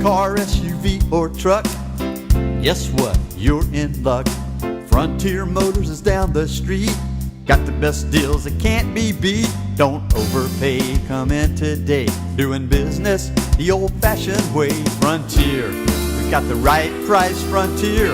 car, SUV, or truck, guess what? You're in luck. Frontier Motors is down the street. Got the best deals that can't be beat. Don't overpay, come in today. Doing business the old-fashioned way. Frontier, we got the right price. Frontier,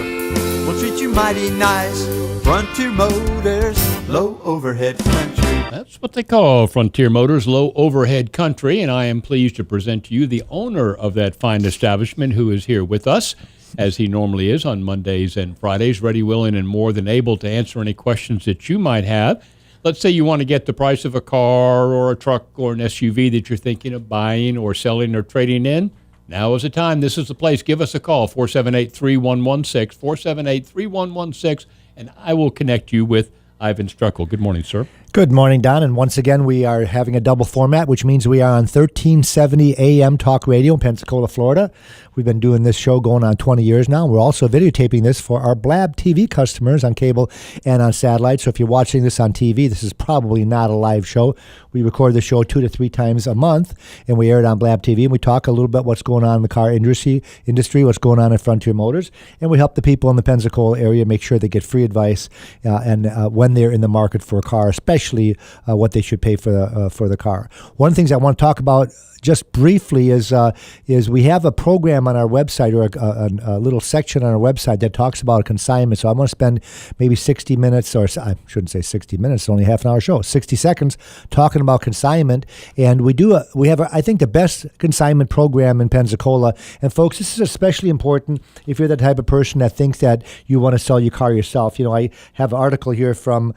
we'll treat you mighty nice. Frontier Motors, low overhead country. That's what they call Frontier Motors, low overhead country, and I am pleased to present to you the owner of that fine establishment who is here with us, as he normally is on Mondays and Fridays, ready, willing, and more than able to answer any questions that you might have. Let's say you want to get the price of a car or a truck or an SUV that you're thinking of buying or selling or trading in. Now is the time. This is the place. Give us a call, 478-3116, 478-3116, and I will connect you with Iven Struckle. Good morning, sir. Good morning, Don. And once again, we are having a double format, which means we are on 1370 AM Talk Radio in Pensacola, Florida. We've been doing this show going on 20 years now. We're also videotaping this for our Blab TV customers on cable and on satellite. So if you're watching this on TV, this is probably not a live show. We record the show 2 to 3 times a month, and we air it on Blab TV. And we talk a little bit what's going on in the car industry, what's going on at Frontier Motors. And we help the people in the Pensacola area make sure they get free advice and when they're in the market for a car, especially what they should pay for the car. One of the things I want to talk about just briefly is we have a program on our website, or a little section on our website that talks about consignment. So I want to spend maybe 60 minutes, or I shouldn't say 60 minutes, it's only a half an hour show, 60 seconds talking about consignment. And we have I think the best consignment program in Pensacola. And folks, this is especially important if you're the type of person that thinks that you want to sell your car yourself. You know, I have an article here from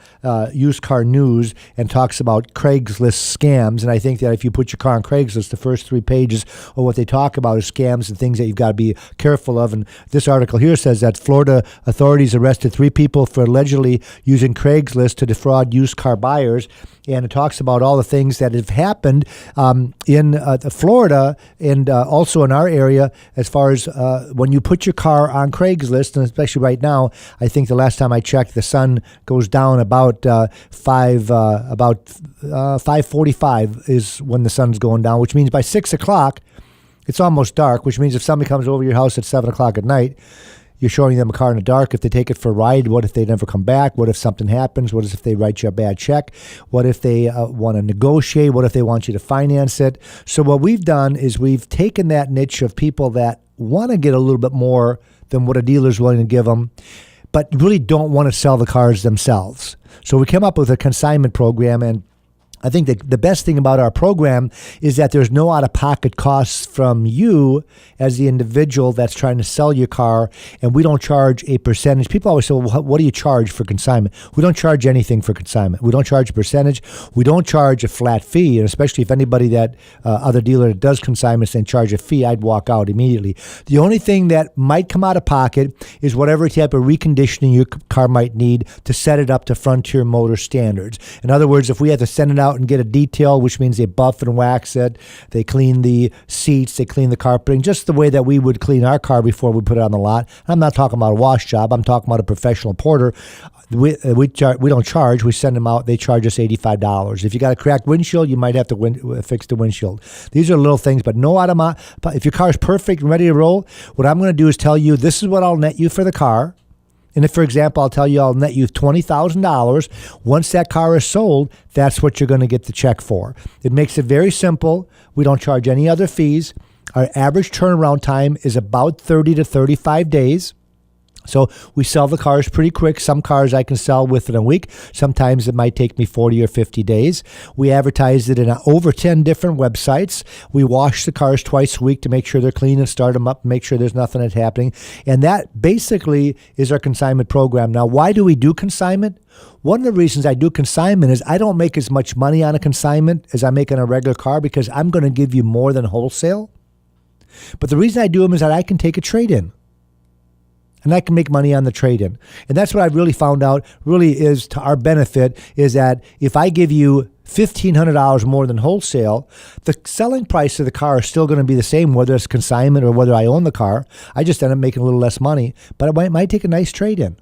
Used Car News and talks about Craigslist scams. And I think that if you put your car on Craigslist, the first 3 pages of what they talk about is scams and things that you've got to be careful of. And this article here says that Florida authorities arrested 3 people for allegedly using Craigslist to defraud used car buyers. And it talks about all the things that have happened in Florida and also in our area as far as when you put your car on Craigslist, and especially right now, I think the last time I checked, the sun goes down about 5:45 is when the sun's going down, which means by 6 o'clock, it's almost dark, which means if somebody comes over your house at 7 o'clock at night, you're showing them a car in the dark. If they take it for a ride, what if they never come back? What if something happens? What if they write you a bad check? What if they want to negotiate? What if they want you to finance it? So what we've done is we've taken that niche of people that want to get a little bit more than what a dealer's willing to give them, but really don't want to sell the cars themselves. So we came up with a consignment program, and I think that the best thing about our program is that there's no out-of-pocket costs from you as the individual that's trying to sell your car, and we don't charge a percentage. People always say, well, what do you charge for consignment? We don't charge anything for consignment. We don't charge a percentage. We don't charge a flat fee, and especially if anybody that other dealer that does consignments and charge a fee, I'd walk out immediately. The only thing that might come out of pocket is whatever type of reconditioning your car might need to set it up to Frontier Motor standards. In other words, if we have to send it out and get a detail, which means they buff and wax it, they clean the seats, they clean the carpeting, just the way that we would clean our car before we put it on the lot. I'm not talking about a wash job. I'm talking about a professional porter. We don't charge. We send them out. They charge us $85. If you got a cracked windshield, you might have to fix the windshield. These are little things, but no if your car is perfect and ready to roll, what I'm going to do is tell you this is what I'll net you for the car. And if, for example, I'll tell you I'll net you $20,000, once that car is sold, that's what you're going to get the check for. It makes it very simple. We don't charge any other fees. Our average turnaround time is about 30 to 35 days. So we sell the cars pretty quick. Some cars I can sell within a week. Sometimes it might take me 40 or 50 days. We advertise it in over 10 different websites. We wash the cars twice a week to make sure they're clean and start them up and make sure there's nothing that's happening. And that basically is our consignment program. Now, why do we do consignment? One of the reasons I do consignment is I don't make as much money on a consignment as I make on a regular car because I'm going to give you more than wholesale. But the reason I do them is that I can take a trade-in. And I can make money on the trade-in. And that's what I've really found out really is to our benefit is that if I give you $1,500 more than wholesale, the selling price of the car is still going to be the same, whether it's consignment or whether I own the car. I just end up making a little less money, but I might take a nice trade-in.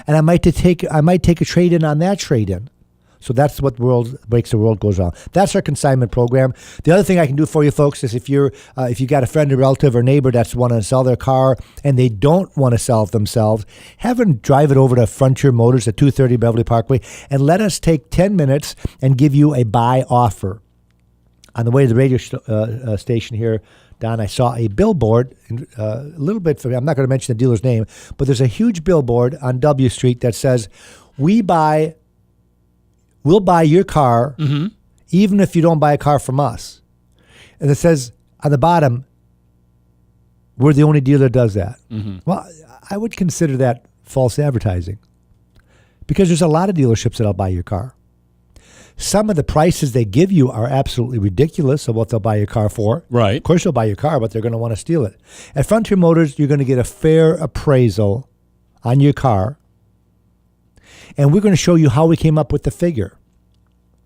And I might take a trade-in on that trade-in. So that's what makes the world goes on. That's our consignment program. The other thing I can do for you folks is if you got a friend or relative or neighbor that's want to sell their car and they don't want to sell it themselves, have them drive it over to Frontier Motors at 230 Beverly Parkway and let us take 10 minutes and give you a buy offer. On the way to the radio station here, Don, I saw a billboard, a little bit from, I'm not going to mention the dealer's name, but there's a huge billboard on W Street that says, we'll buy your car even if you don't buy a car from us. And it says on the bottom, we're the only dealer that does that. Well, I would consider that false advertising because there's a lot of dealerships that'll buy your car. Some of the prices they give you are absolutely ridiculous of what they'll buy your car for. Right. Of course, they'll buy your car, but they're going to want to steal it. At Frontier Motors, you're going to get a fair appraisal on your car, and we're going to show you how we came up with the figure.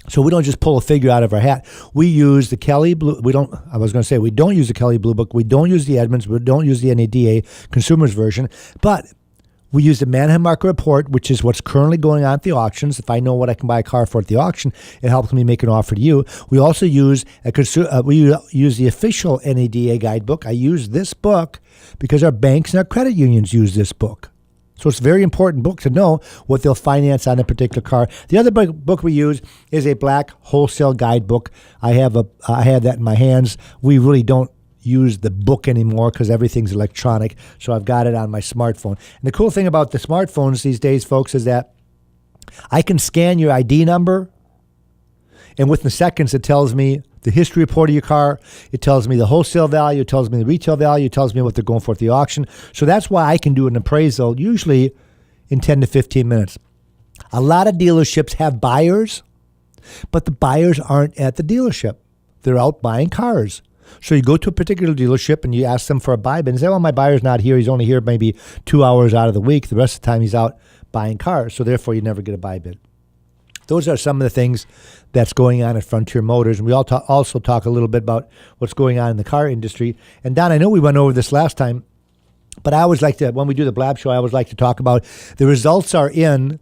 So we don't just pull a figure out of our hat. We use the Kelley Blue. We don't use the Kelley Blue Book. We don't use the Edmunds. We don't use the NADA Consumers version, but we use the Manheim Market Report, which is what's currently going on at the auctions. If I know what I can buy a car for at the auction, it helps me make an offer to you. We also use the official NADA guidebook. I use this book because our banks and our credit unions use this book. So it's a very important book to know what they'll finance on a particular car. The other book we use is a black wholesale guidebook. I have that in my hands. We really don't use the book anymore because everything's electronic, so I've got it on my smartphone. And the cool thing about the smartphones these days, folks, is that I can scan your ID number, and within seconds it tells me the history report of your car, it tells me the wholesale value, it tells me the retail value, it tells me what they're going for at the auction. So that's why I can do an appraisal usually in 10 to 15 minutes. A lot of dealerships have buyers, but the buyers aren't at the dealership. They're out buying cars. So you go to a particular dealership and you ask them for a buy bid and say, well, my buyer's not here. He's only here maybe 2 hours out of the week. The rest of the time he's out buying cars. So therefore you never get a buy bid. Those are some of the things that's going on at Frontier Motors. And we also talk a little bit about what's going on in the car industry. And Don, I know we went over this last time, but I always like to, when we do the Blab Show, I always like to talk about the results are in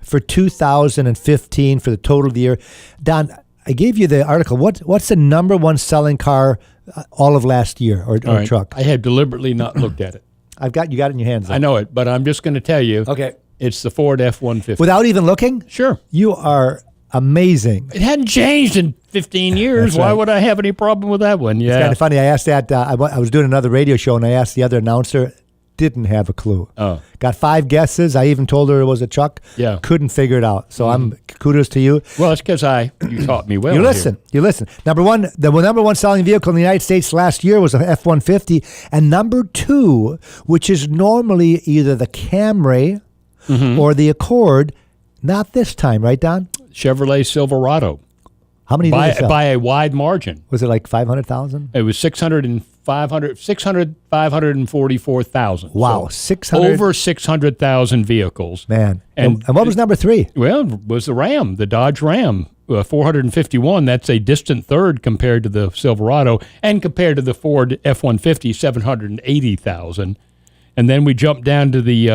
for 2015 for the total of the year. Don, I gave you the article. What's the number one selling car all of last year or right. truck? I had deliberately not looked at it. You got it in your hands. I know it, but I'm just going to tell you. Okay. It's the Ford F-150. Without even looking? Sure. You are amazing. It hadn't changed in 15 years. That's Why right. would I have any problem with that one? Yeah. It's kind of funny. I asked that. I was doing another radio show, and I asked the other announcer. Didn't have a clue. Oh. Got 5 guesses. I even told her it was a truck. Yeah. Couldn't figure it out. So I'm kudos to you. Well, it's because you taught me well. You listen. The number one selling vehicle in the United States last year was the F-150, and number 2, which is normally either the Camry or the Accord, not this time, right, Don? Chevrolet Silverado. How many did they sell? By a wide margin. Was it like 500,000? It was 544,000. Wow, So 600. over 600,000 vehicles. Man. And what was number 3? Well, it was the Ram, the Dodge Ram, 451. That's a distant third compared to the Silverado, and compared to the Ford F-150, 780,000. And then we jumped down to the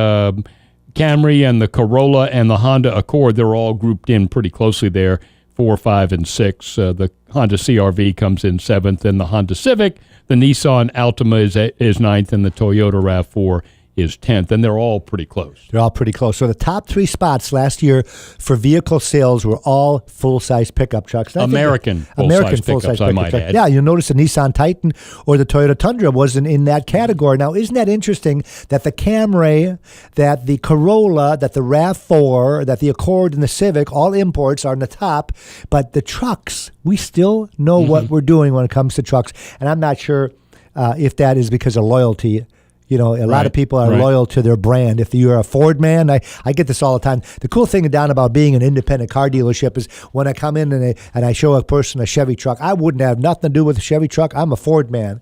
Camry and the Corolla and the Honda Accord. They're all grouped in pretty closely there, 4, 5, and 6. The Honda CR-V comes in 7th, and the Honda Civic. The Nissan Altima is 9th, and the Toyota RAV4 is 10th, and they're all pretty close. They're all pretty close. So the top 3 spots last year for vehicle sales were all full-size pickup trucks. American full-size pickups, I might add. Yeah, you'll notice the Nissan Titan or the Toyota Tundra wasn't in that category. Now, isn't that interesting that the Camry, that the Corolla, that the RAV4, that the Accord and the Civic, all imports are in the top, but the trucks, we still know what we're doing when it comes to trucks. And I'm not sure if that is because of loyalty. You know, a lot of people are loyal to their brand. If you're a Ford man, I get this all the time. The cool thing down about being an independent car dealership is when I come in and I show a person a Chevy truck, I wouldn't have nothing to do with a Chevy truck. I'm a Ford man.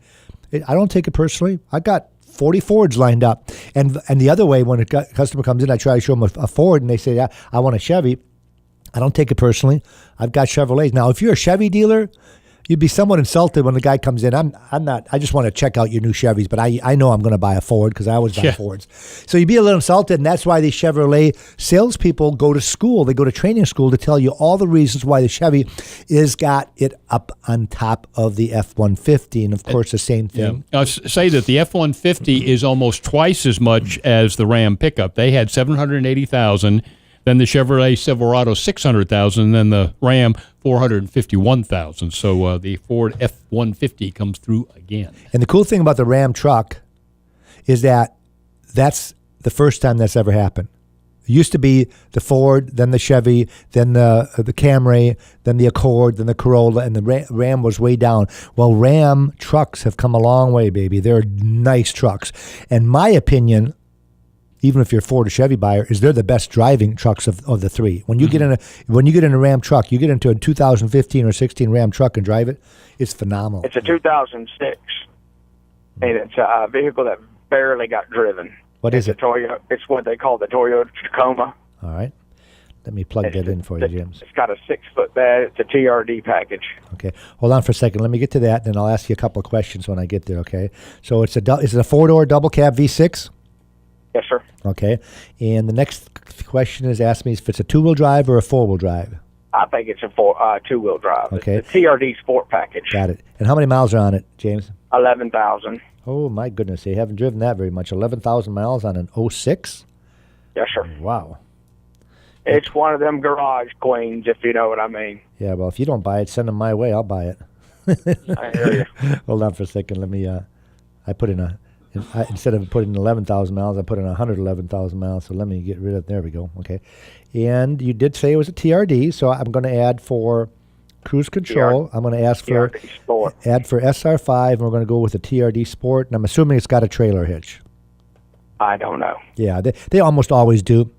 I don't take it personally. I got 40 Fords lined up. And the other way, when a customer comes in, I try to show them a Ford, and they say, yeah, I want a Chevy. I don't take it personally. I've got Chevrolets. Now, if you're a Chevy dealer, You'd be somewhat insulted when the guy comes in. I'm not. I just want to check out your new Chevys, but I know I'm going to buy a Ford because I always buy Fords. So you'd be a little insulted, and that's why these Chevrolet salespeople go to school. They go to training school to tell you all the reasons why the Chevy is got it up on top of the F-150, and of course the same thing. Yeah. I'll say that the F-150 is almost twice as much as the Ram pickup. They had 780,000. Then the Chevrolet Silverado 600,000, and then the Ram 451,000. So the Ford F-150 comes through again. And the cool thing about the Ram truck is that that's the first time that's ever happened. It used to be the Ford, then the Chevy, then the Camry, then the Accord, then the Corolla, and the Ram was way down. Well, Ram trucks have come a long way, baby. They're nice trucks. And my opinion, even if you're a Ford or Chevy buyer, is they're the best driving trucks of the three. When you get in a Ram truck, you get into a 2015 or 16 Ram truck and drive it, it's phenomenal. It's a 2006, and it's a vehicle that barely got driven. What is it? It's what they call the Toyota Tacoma. All right. Let me plug that in for you, James. It's got a 6-foot bed. It's a TRD package. Okay. Hold on for a second. Let me get to that, and then I'll ask you a couple of questions when I get there, okay? So is it a 4-door double cab V6? Yes, sir. Okay. And the next question is ask me if it's a 2-wheel drive or a 4-wheel drive. I think it's a 2-wheel drive. Okay. It's the TRD Sport package. Got it. And how many miles are on it, James? 11,000. Oh, my goodness. You haven't driven that very much. 11,000 miles on an 06? Yes, sir. Wow. It's one of them garage queens, if you know what I mean. Yeah, well, if you don't buy it, send them my way. I'll buy it. I hear you. Hold on for a second. Let me, I put in instead of putting 11,000 miles, I put in 111,000 miles. So let me get rid of, there we go. Okay. And you did say it was a TRD, so I'm going to add for cruise control. I'm going to ask for add for SR5, and we're going to go with a TRD Sport, and I'm assuming it's got a trailer hitch. I don't know. Yeah, they almost always do.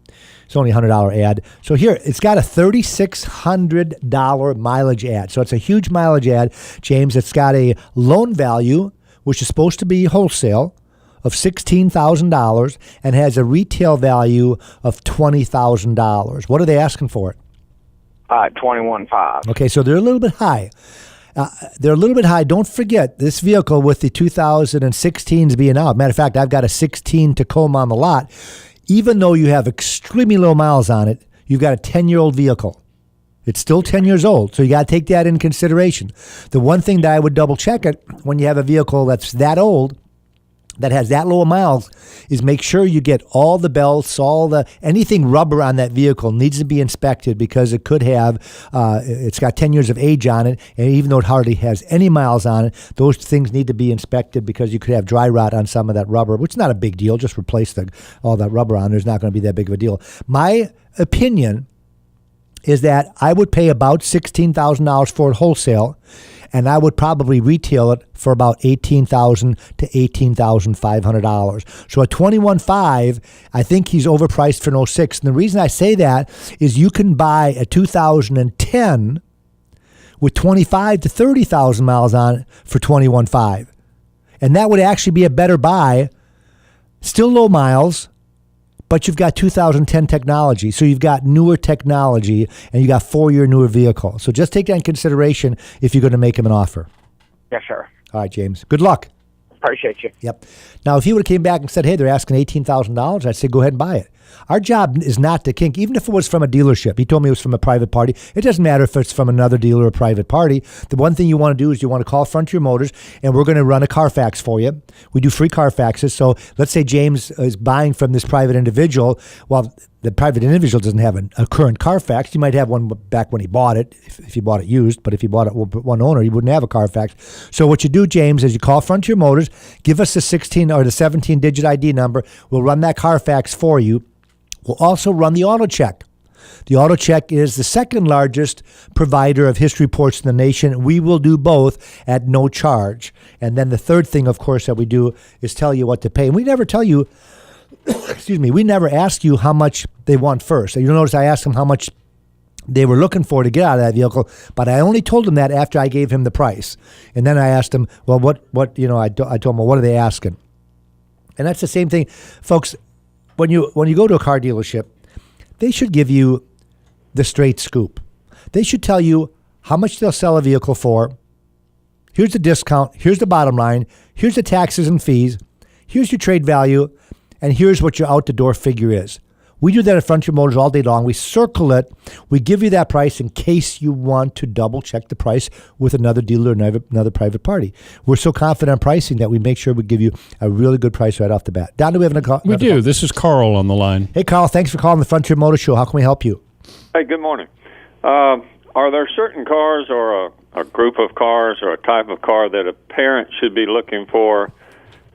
It's only a $100 ad. So here, it's got a $3,600 mileage ad. So it's a huge mileage ad, James. It's got a loan value, which is supposed to be wholesale, of $16,000 and has a retail value of $20,000. What are they asking for it? 21.5. Okay, so they're a little bit high. Don't forget, this vehicle with the 2016s being out. Matter of fact, I've got a 16 Tacoma on the lot. Even though you have extremely low miles on it, you've got a 10-year-old vehicle. It's still 10 years old, so you got to take that in consideration. The one thing that I would double check it when you have a vehicle that's that old, that has that low miles, is make sure you get all the belts, anything rubber on that vehicle needs to be inspected because it could have, it's got 10 years of age on it, and even though it hardly has any miles on it, those things need to be inspected because you could have dry rot on some of that rubber, which is not a big deal. Just replace all that rubber on. There's not going to be that big of a deal. My opinion is that I would pay about $16,000 for it wholesale, and I would probably retail it for about $18,000 to $18,500. So at $21,500, I think he's overpriced for an 06. And the reason I say that is you can buy a 2010 with 25 to 30,000 miles on it for $21,500. And that would actually be a better buy. Still low miles, but you've got 2010 technology. So you've got newer technology and you got 4-year newer vehicle. So just take that in consideration if you're going to make him an offer. Yes, sir. All right, James. Good luck. Appreciate you. Yep. Now, if he would have came back and said, hey, they're asking $18,000, I'd say go ahead and buy it. Our job is not to kink, even if it was from a dealership. He told me it was from a private party. It doesn't matter if it's from another dealer or a private party. The one thing you want to do is you want to call Frontier Motors, and we're going to run a Carfax for you. We do free Carfaxes. So let's say James is buying from this private individual. Well, the private individual doesn't have a current Carfax. He might have one back when he bought it, if he bought it used. But if he bought it with one owner, he wouldn't have a Carfax. So what you do, James, is you call Frontier Motors, give us the 16 or the 17-digit ID number. We'll run that Carfax for you. We'll also run the auto check. The auto check is the second largest provider of history reports in the nation. We will do both at no charge. And then the third thing, of course, that we do is tell you what to pay. And we never tell you, we never ask you how much they want first. You'll notice I asked them how much they were looking for to get out of that vehicle, but I only told them that after I gave him the price. And then I asked them, well, what I told them, well, what are they asking? And that's the same thing, folks. When you go to a car dealership, they should give you the straight scoop. They should tell you how much they'll sell a vehicle for, Here's the discount. Here's the bottom line. Here's the taxes and fees. Here's your trade value. And here's what your out-the-door figure is. We do that at Frontier Motors all day long. We circle it. We give you that price in case you want to double-check the price with another dealer or another private party. We're so confident in pricing that we make sure we give you a really good price right off the bat. Don, do we have another call? We do. This is Carl on the line. Hey, Carl. Thanks for calling the Frontier Motor Show. How can we help you? Hey, good morning. Are there certain cars or a group of cars or a type of car that a parent should be looking for,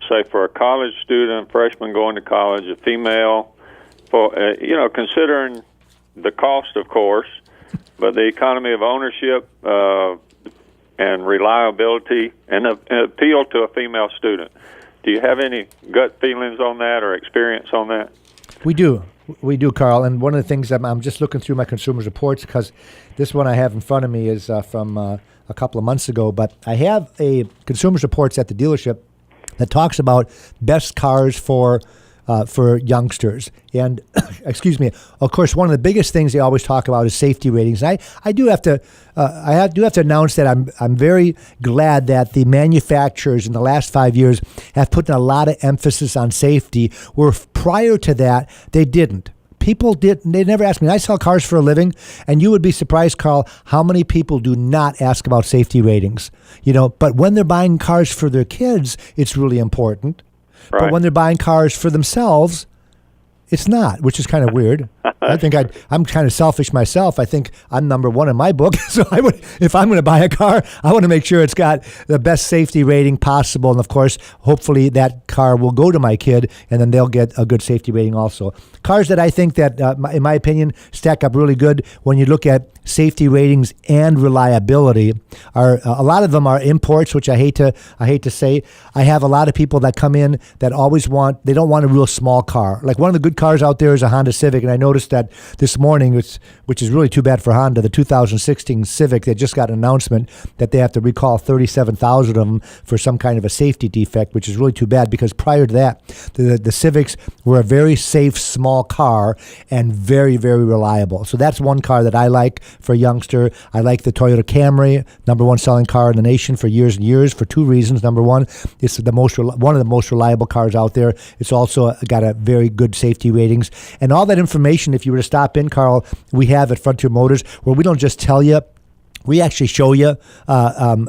say, for a college student, freshman going to college, a female, for considering the cost, of course, but the economy of ownership and reliability and appeal to a female student? Do you have any gut feelings on that or experience on that? We do, Carl. And one of the things I'm just looking through my consumer reports because this one I have in front of me is from a couple of months ago. But I have a consumer reports at the dealership that talks about best cars for youngsters. And excuse me, of course, one of the biggest things they always talk about is safety ratings. And I do have to announce that I'm very glad that the manufacturers in the last 5 years have put in a lot of emphasis on safety, where prior to that they didn't. People they never asked me. I sell cars for a living, and you would be surprised, Carl, how many people do not ask about safety ratings. But when they're buying cars for their kids, it's really important. Right. But when they're buying cars for themselves, it's not, which is kind of weird. I think I'm kind of selfish myself. I think I'm number one in my book. So if I'm going to buy a car, I want to make sure it's got the best safety rating possible. And of course, hopefully that car will go to my kid, and then they'll get a good safety rating also. Cars that I think that, in my opinion, stack up really good when you look at safety ratings and reliability are a lot of them are imports, which I hate to say. I have a lot of people that come in that they don't want a real small car. Like one of the good cars out there is a Honda Civic, and I noticed that this morning, which is really too bad for Honda, the 2016 Civic, they just got an announcement that they have to recall 37,000 of them for some kind of a safety defect, which is really too bad because prior to that, the Civics were a very safe small car and very, very reliable. So that's one car that I like for a youngster. I like the Toyota Camry, number one selling car in the nation for years and years for two reasons. Number one, it's one of the most reliable cars out there. It's also got a very good safety ratings. And all that information, if you were to stop in, Carl, we have at Frontier Motors, where we don't just tell you, we actually show you.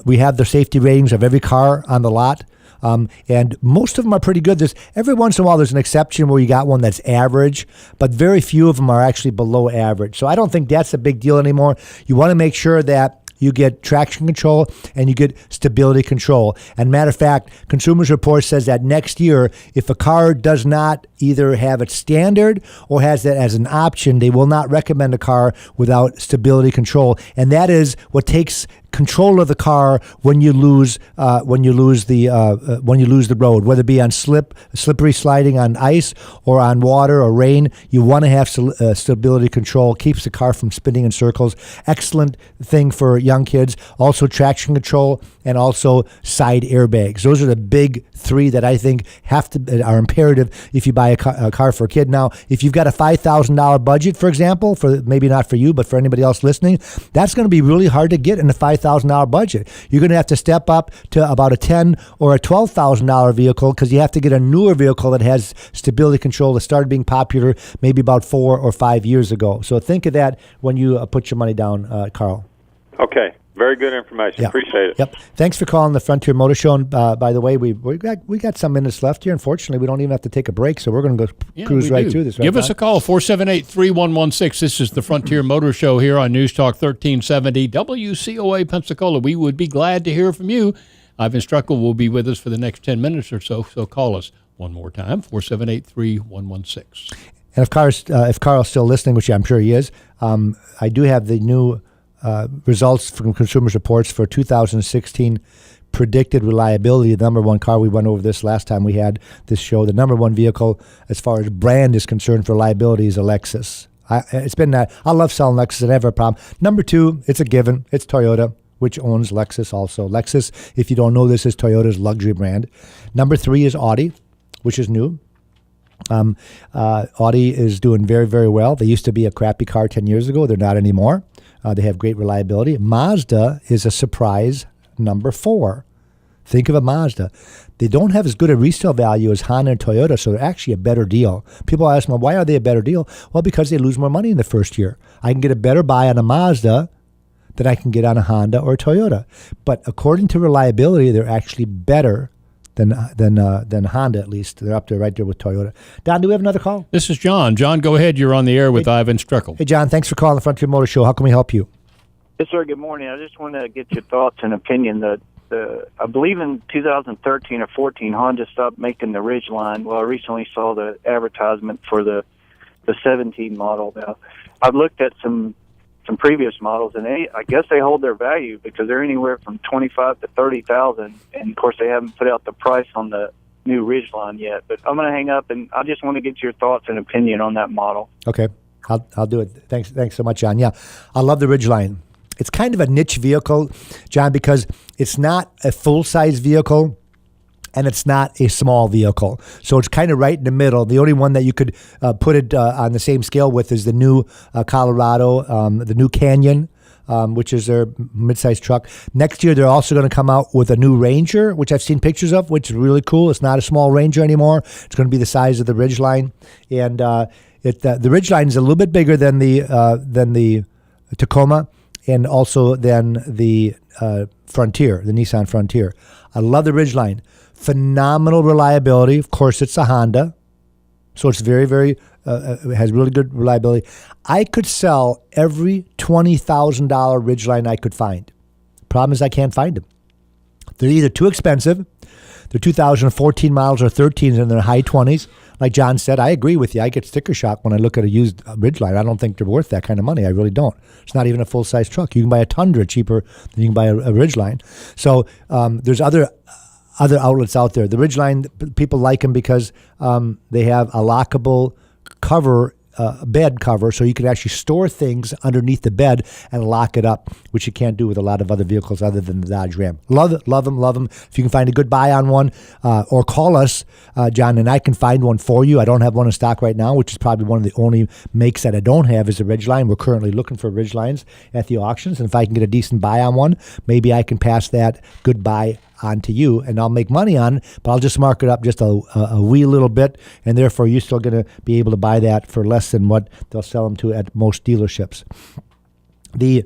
We have the safety ratings of every car on the lot. And most of them are pretty good. Every once in a while, there's an exception where you got one that's average, but very few of them are actually below average. So I don't think that's a big deal anymore. You want to make sure that you get traction control and you get stability control. And matter of fact, Consumers Report says that next year, if a car does not either have it standard or has that as an option, they will not recommend a car without stability control. And that is what takes control of the car when you lose the road, whether it be on slippery sliding on ice or on water or rain. You want to have stability control. Keeps the car from spinning in circles. Excellent thing for young kids. Also traction control and also side airbags. Those are the big three that I think are imperative if you buy a car for a kid. Now, if you've got a $5,000 budget, for example, for maybe not for you, but for anybody else listening, that's going to be really hard to get in a $5,000 budget. You're going to have to step up to about a $10,000 or a $12,000 vehicle because you have to get a newer vehicle that has stability control that started being popular maybe about 4 or 5 years ago. So think of that when you put your money down, Carl. Okay. Very good information. Yep. Appreciate it. Yep. Thanks for calling the Frontier Motor Show. And by the way, we got some minutes left here. Unfortunately, we don't even have to take a break, so we're going to go cruise right through this. Give us a call, 478-3116. This is the Frontier Motor Show here on News Talk 1370 WCOA Pensacola. We would be glad to hear from you. Ivan Struckle will be with us for the next 10 minutes or so call us one more time, 478-3116. And if Carl's still listening, which I'm sure he is, I do have the new results from Consumers Reports for 2016 predicted reliability. The number one car, we went over this last time we had this show, the number one vehicle as far as brand is concerned for reliability is a Lexus. I love selling Lexus. I never have a problem. Number two, it's a given. It's Toyota, which owns Lexus also. Lexus, if you don't know this, is Toyota's luxury brand. Number three is Audi, which is new. Audi is doing very, very well. They used to be a crappy car 10 years ago. They're not anymore. They have great reliability. Mazda is a surprise number 4. think of a Mazda. They don't have as good a resale value as Honda and Toyota, so they're actually a better deal. People ask me, why are they a better deal? Well, because they lose more money in the first year. I can get a better buy on a Mazda than I can get on a Honda or a Toyota. But according to reliability, they're actually better than Honda, at least. They're up there right there with Toyota. Don, do we have another call? This is John. John, go ahead. You're on the air with Ivan Struckle. Hey, John, thanks for calling the Frontier Motor Show. How can we help you? Yes, sir. Good morning. I just want to get your thoughts and opinion. I believe in 2013 or 14, Honda stopped making the Ridgeline. Well, I recently saw the advertisement for the 17 model. Now, I've looked at some previous models, and I guess they hold their value because they're anywhere from 25 to 30,000. And of course, they haven't put out the price on the new Ridgeline yet. But I'm going to hang up, and I just want to get your thoughts and opinion on that model. Okay, I'll do it. Thanks so much, John. Yeah, I love the Ridgeline. It's kind of a niche vehicle, John, because it's not a full-size vehicle and it's not a small vehicle. So it's kind of right in the middle. The only one that you could put it on the same scale with is the new Colorado, the new Canyon, which is their mid-sized truck. Next year, they're also going to come out with a new Ranger, which I've seen pictures of, which is really cool. It's not a small Ranger anymore. It's going to be the size of the Ridgeline. And the Ridgeline is a little bit bigger than the Tacoma, and also then the Frontier, the Nissan Frontier. I love the Ridgeline. Phenomenal reliability. Of course, it's a Honda, so it's very, very, it has really good reliability. I could sell every $20,000 Ridgeline I could find. Problem is I can't find them. They're either too expensive, they're 2014 models or 13s in their high 20s. Like John said, I agree with you. I get sticker shock when I look at a used Ridgeline. I don't think they're worth that kind of money. I really don't. It's not even a full-size truck. You can buy a Tundra cheaper than you can buy a Ridgeline. So there's other outlets out there. The Ridgeline, people like them because they have a lockable cover, bed cover, so you can actually store things underneath the bed and lock it up, which you can't do with a lot of other vehicles other than the Dodge Ram. Love them. If you can find a good buy on one, or call us, John, and I can find one for you. I don't have one in stock right now, which is probably one of the only makes that I don't have is a Ridgeline. We're currently looking for Ridgelines at the auctions, and if I can get a decent buy on one, maybe I can pass that good buy on to you, and I'll make money on it, but I'll just mark it up just a wee little bit, and therefore you're still going to be able to buy that for less than what they'll sell them to at most dealerships. We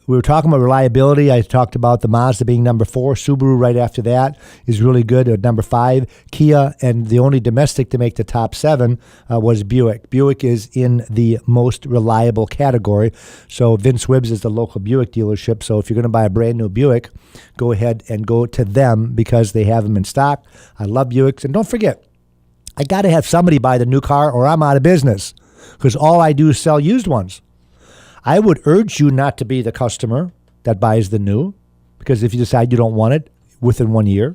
were talking about reliability. I talked about the Mazda being number 4. Subaru right after that is really good at number 5. Kia, and the only domestic to make the top 7 was Buick. Buick is in the most reliable category. So Vince Wibbs is the local Buick dealership. So if you're going to buy a brand new Buick, go ahead and go to them because they have them in stock. I love Buicks. And don't forget, I got to have somebody buy the new car or I'm out of business because all I do is sell used ones. I would urge you not to be the customer that buys the new, because if you decide you don't want it within 1 year,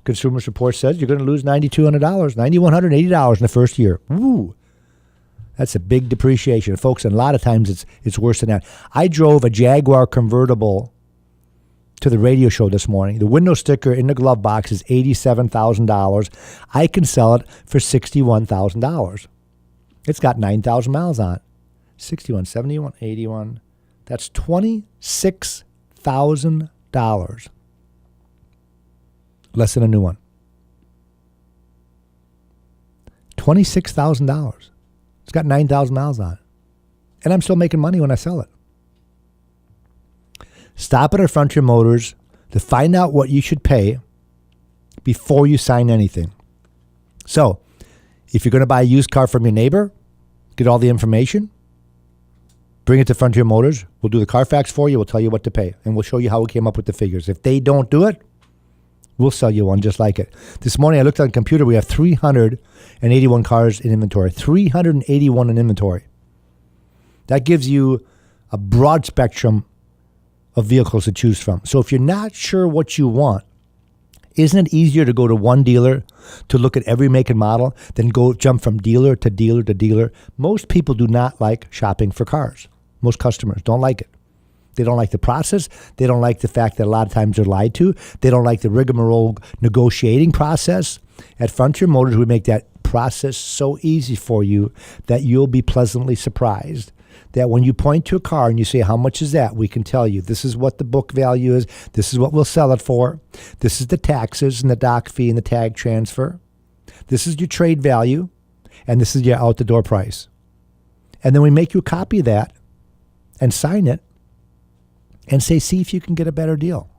Consumer Report says you're going to lose $9,200, $9,180 in the first year. Ooh, that's a big depreciation, folks. And a lot of times it's worse than that. I drove a Jaguar convertible to the radio show this morning. The window sticker in the glove box is $87,000. I can sell it for $61,000. It's got 9,000 miles on it. 61, 71, 81. That's $26,000. Less than a new one. $26,000. It's got 9,000 miles on it. And I'm still making money when I sell it. Stop at our Frontier Motors to find out what you should pay before you sign anything. So, if you're going to buy a used car from your neighbor, get all the information, bring it to Frontier Motors. We'll do the Carfax for you. We'll tell you what to pay. And we'll show you how we came up with the figures. If they don't do it, we'll sell you one just like it. This morning I looked on the computer. We have 381 cars in inventory. 381 in inventory. That gives you a broad spectrum of vehicles to choose from. So if you're not sure what you want, isn't it easier to go to one dealer to look at every make and model than go jump from dealer to dealer to dealer? Most people do not like shopping for cars. Most customers don't like it. They don't like the process. They don't like the fact that a lot of times they're lied to. They don't like the rigmarole negotiating process. At Frontier Motors, we make that process so easy for you that you'll be pleasantly surprised. that when you point to a car and you say, how much is that? We can tell you, this is what the book value is. This is what we'll sell it for. This is the taxes and the dock fee and the tag transfer. This is your trade value. And this is your out-the-door price. And then we make you a copy of that and sign it and say, see if you can get a better deal.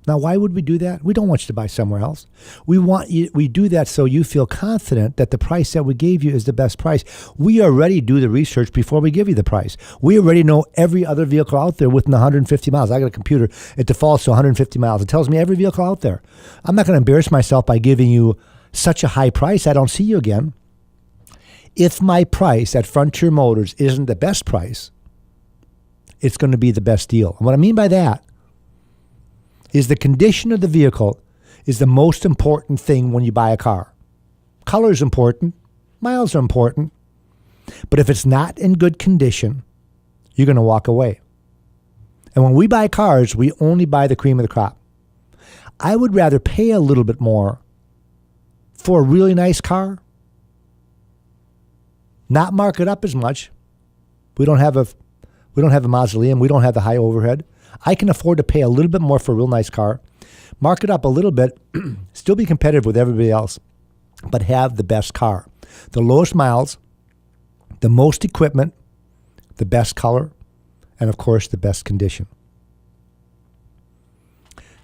Now, why would we do that? We don't want you to buy somewhere else. We do that so you feel confident that the price that we gave you is the best price. We already do the research before we give you the price. We already know every other vehicle out there within 150 miles. I got a computer. It defaults to 150 miles. It tells me every vehicle out there. I'm not going to embarrass myself by giving you such a high price. I don't see you again. If my price at Frontier Motors isn't the best price, it's going to be the best deal. And what I mean by that is the condition of the vehicle is the most important thing when you buy a car. Color is important. Miles are important. But if it's not in good condition, you're going to walk away. And when we buy cars, we only buy the cream of the crop. I would rather pay a little bit more for a really nice car, not mark it up as much. We don't have a mausoleum. We don't have the high overhead. I can afford to pay a little bit more for a real nice car, mark it up a little bit, still be competitive with everybody else, but have the best car. The lowest miles, the most equipment, the best color, and of course, the best condition.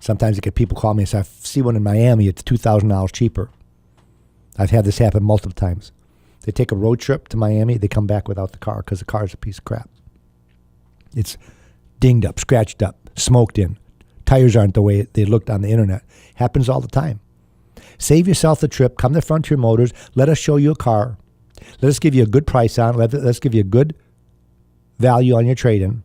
Sometimes I get people call me and say, I see one in Miami, it's $2,000 cheaper. I've had this happen multiple times. They take a road trip to Miami, they come back without the car because the car is a piece of crap. It's dinged up, scratched up, smoked in. Tires aren't the way they looked on the internet. Happens all the time. Save yourself the trip. Come to Frontier Motors. Let us show you a car. Let us give you a good price on it. Let's give you a good value on your trade-in.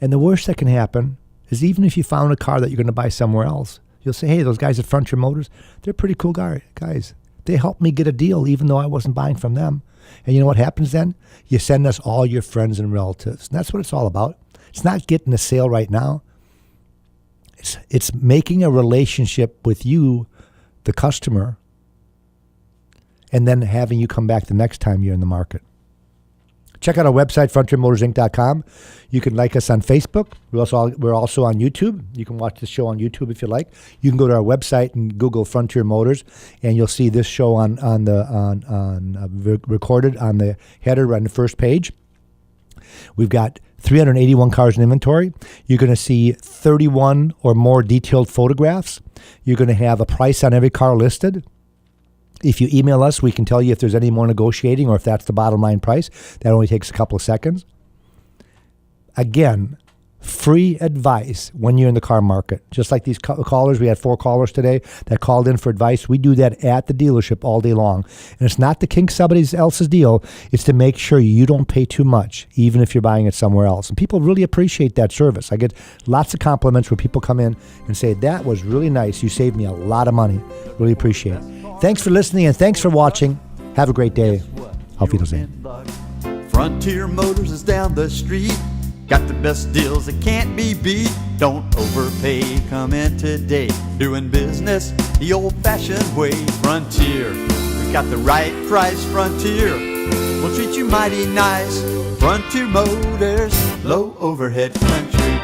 And the worst that can happen is even if you found a car that you're going to buy somewhere else, you'll say, hey, those guys at Frontier Motors, they're pretty cool guys. They helped me get a deal even though I wasn't buying from them. And you know what happens then? You send us all your friends and relatives. And that's what it's all about. It's not getting a sale right now. It's making a relationship with you, the customer, and then having you come back the next time you're in the market. Check out our website, frontiermotorsinc.com. You can like us on Facebook. We're also on YouTube. You can watch the show on YouTube if you like. You can go to our website and Google Frontier Motors, and you'll see this show recorded on the header on the first page. We've got 381 cars in inventory. You're going to see 31 or more detailed photographs. You're going to have a price on every car listed. If you email us, we can tell you if there's any more negotiating or if that's the bottom line price. That only takes a couple of seconds. Again, free advice when you're in the car market. Just like these callers, we had 4 callers today that called in for advice. We do that at the dealership all day long. And it's not to kink somebody else's deal. It's to make sure you don't pay too much, even if you're buying it somewhere else. And people really appreciate that service. I get lots of compliments where people come in and say, that was really nice. You saved me a lot of money. Really appreciate it. Thanks for listening and thanks for watching. Have a great day. Auf Wiedersehen. Frontier Motors is down the street. Got the best deals that can't be beat. Don't overpay, come in today. Doing business the old-fashioned way. Frontier, we got the right price. Frontier, we'll treat you mighty nice. Frontier Motors, low overhead country.